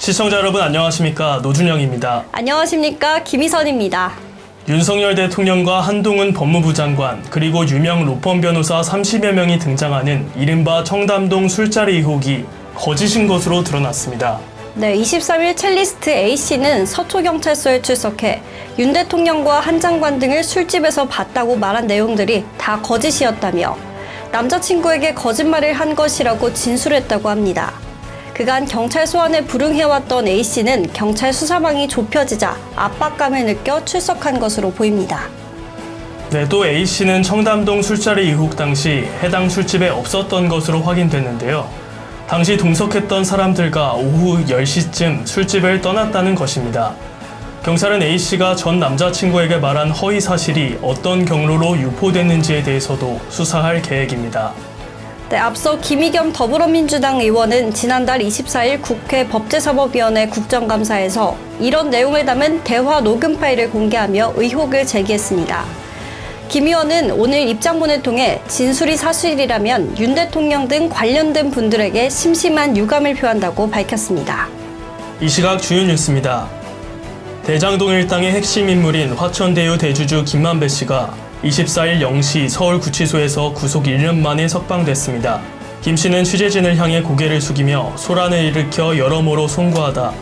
시청자 여러분 안녕하십니까? 노준영입니다. 안녕하십니까? 김희선입니다. 윤석열 대통령과 한동훈 법무부 장관 그리고 유명 로펌 변호사 30여 명이 등장하는 이른바 청담동 술자리 의혹이 거짓인 것으로 드러났습니다. 네, 23일 첼리스트 A씨는 서초경찰서에 출석해 윤 대통령과 한 장관 등을 술집에서 봤다고 말한 내용들이 다 거짓이었다며 남자친구에게 거짓말을 한 것이라고 진술했다고 합니다. 그간 경찰 소환에 불응해왔던 A씨는 경찰 수사망이 좁혀지자 압박감을 느껴 출석한 것으로 보입니다. 네, 또 A씨는 청담동 술자리 의혹 당시 해당 술집에 없었던 것으로 확인됐는데요. 당시 동석했던 사람들과 오후 10시쯤 술집을 떠났다는 것입니다. 경찰은 A씨가 전 남자친구에게 말한 허위 사실이 어떤 경로로 유포됐는지에 대해서도 수사할 계획입니다. 네, 앞서 김의겸 더불어민주당 의원은 지난달 24일 국회 법제사법위원회 국정감사에서 이런 내용을 담은 대화 녹음 파일을 공개하며 의혹을 제기했습니다. 김 의원은 오늘 입장문을 통해 진술이 사실이라면 윤 대통령 등 관련된 분들에게 심심한 유감을 표한다고 밝혔습니다. 이 시각 주요 뉴스입니다. 대장동 일당의 핵심 인물인 화천대유 대주주 김만배 씨가 24일 0시 서울구치소에서 구속 1년 만에 석방됐습니다. 김 씨는 취재진을 향해 고개를 숙이며 소란을 일으켜 여러모로 송구하다.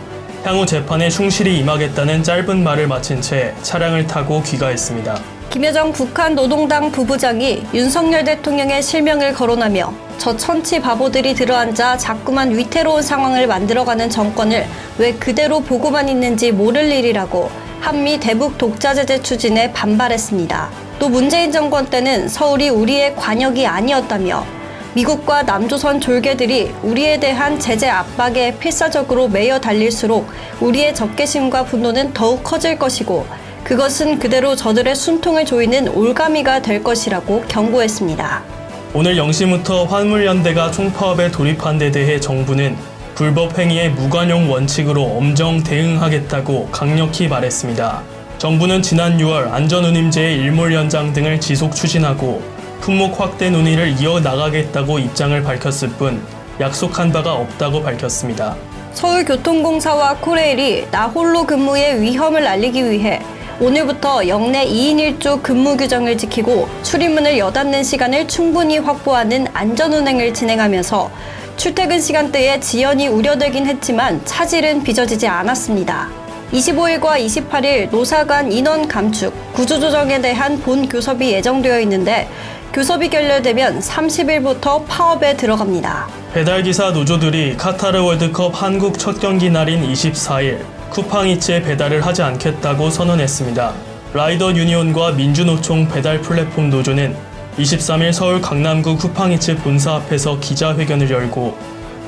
향후 재판에 충실히 임하겠다는 짧은 말을 마친 채 차량을 타고 귀가했습니다. 김여정 북한 노동당 부부장이 윤석열 대통령의 실명을 거론하며 저 천치 바보들이 들어앉아 자꾸만 위태로운 상황을 만들어가는 정권을 왜 그대로 보고만 있는지 모를 일이라고 한미 대북 독자제재 추진에 반발했습니다. 또 문재인 정권 때는 서울이 우리의 관역이 아니었다며 미국과 남조선 졸개들이 우리에 대한 제재 압박에 필사적으로 매여 달릴수록 우리의 적개심과 분노는 더욱 커질 것이고 그것은 그대로 저들의 숨통을 조이는 올가미가 될 것이라고 경고했습니다. 오늘 0시부터 화물연대가 총파업에 돌입한 데 대해 정부는 불법 행위의 무관용 원칙으로 엄정 대응하겠다고 강력히 말했습니다. 정부는 지난 6월 안전운임제의 일몰 연장 등을 지속 추진하고 품목 확대 논의를 이어나가겠다고 입장을 밝혔을 뿐 약속한 바가 없다고 밝혔습니다. 서울교통공사와 코레일이 나 홀로 근무의 위험을 알리기 위해 오늘부터 영내 2인 1조 근무 규정을 지키고 출입문을 여닫는 시간을 충분히 확보하는 안전운행을 진행하면서 출퇴근 시간대에 지연이 우려되긴 했지만 차질은 빚어지지 않았습니다. 25일과 28일 노사 간 인원 감축, 구조조정에 대한 본 교섭이 예정되어 있는데 교섭이 결렬되면 30일부터 파업에 들어갑니다. 배달기사 노조들이 카타르 월드컵 한국 첫 경기 날인 24일 쿠팡이츠에 배달을 하지 않겠다고 선언했습니다. 라이더 유니온과 민주노총 배달 플랫폼 노조는 23일 서울 강남구 쿠팡이츠 본사 앞에서 기자회견을 열고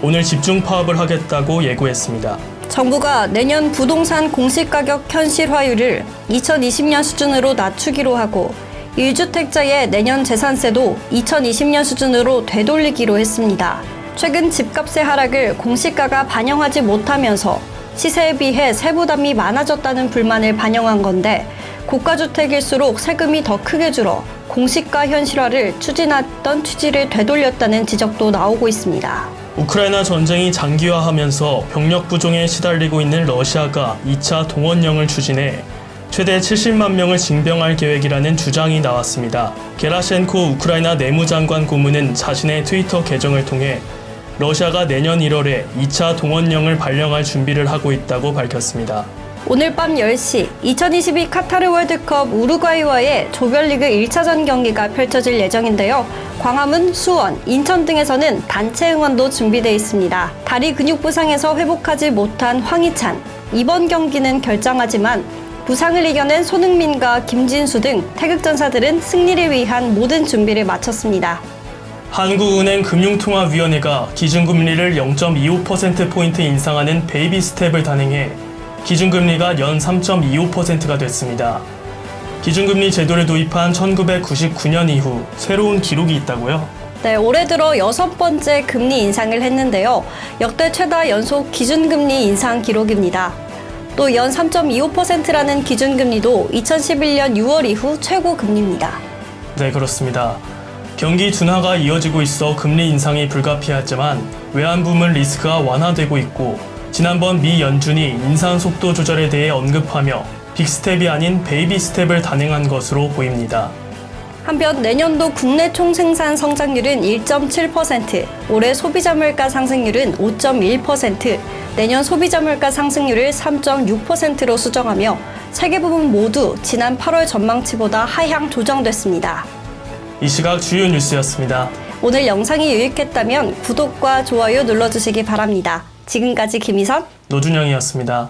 오늘 집중 파업을 하겠다고 예고했습니다. 정부가 내년 부동산 공시가격 현실화율을 2020년 수준으로 낮추기로 하고 1주택자의 내년 재산세도 2020년 수준으로 되돌리기로 했습니다. 최근 집값의 하락을 공시가가 반영하지 못하면서 시세에 비해 세부담이 많아졌다는 불만을 반영한 건데 고가주택일수록 세금이 더 크게 줄어 공시가 현실화를 추진했던 취지를 되돌렸다는 지적도 나오고 있습니다. 우크라이나 전쟁이 장기화하면서 병력 부종에 시달리고 있는 러시아가 2차 동원령을 추진해 최대 70만 명을 징병할 계획이라는 주장이 나왔습니다. 게라셴코 우크라이나 내무장관 고문은 자신의 트위터 계정을 통해 러시아가 내년 1월에 2차 동원령을 발령할 준비를 하고 있다고 밝혔습니다. 오늘 밤 10시 2022 카타르 월드컵 우루과이와의 조별리그 1차전 경기가 펼쳐질 예정인데요. 광화문, 수원, 인천 등에서는 단체 응원도 준비되어 있습니다. 다리 근육 부상에서 회복하지 못한 황희찬. 이번 경기는 결장하지만 부상을 이겨낸 손흥민과 김진수 등 태극전사들은 승리를 위한 모든 준비를 마쳤습니다. 한국은행 금융통화위원회가 기준금리를 0.25%포인트 인상하는 베이비 스텝을 단행해 기준금리가 연 3.25%가 됐습니다. 기준금리 제도를 도입한 1999년 이후 새로운 기록이 있다고요? 네, 올해 들어 6번째 금리 인상을 했는데요. 역대 최다 연속 기준금리 인상 기록입니다. 또 연 3.25%라는 기준금리도 2011년 6월 이후 최고 금리입니다. 네, 그렇습니다. 경기 둔화가 이어지고 있어 금리 인상이 불가피하지만 외환 부문 리스크가 완화되고 있고 지난번 미 연준이 인상 속도 조절에 대해 언급하며 빅스텝이 아닌 베이비 스텝을 단행한 것으로 보입니다. 한편 내년도 국내 총생산 성장률은 1.7%, 올해 소비자 물가 상승률은 5.1%, 내년 소비자 물가 상승률을 3.6%로 수정하며 3개 부분 모두 지난 8월 전망치보다 하향 조정됐습니다. 이 시각 주요 뉴스였습니다. 오늘 영상이 유익했다면 구독과 좋아요 눌러주시기 바랍니다. 지금까지 김희선, 노준영이었습니다.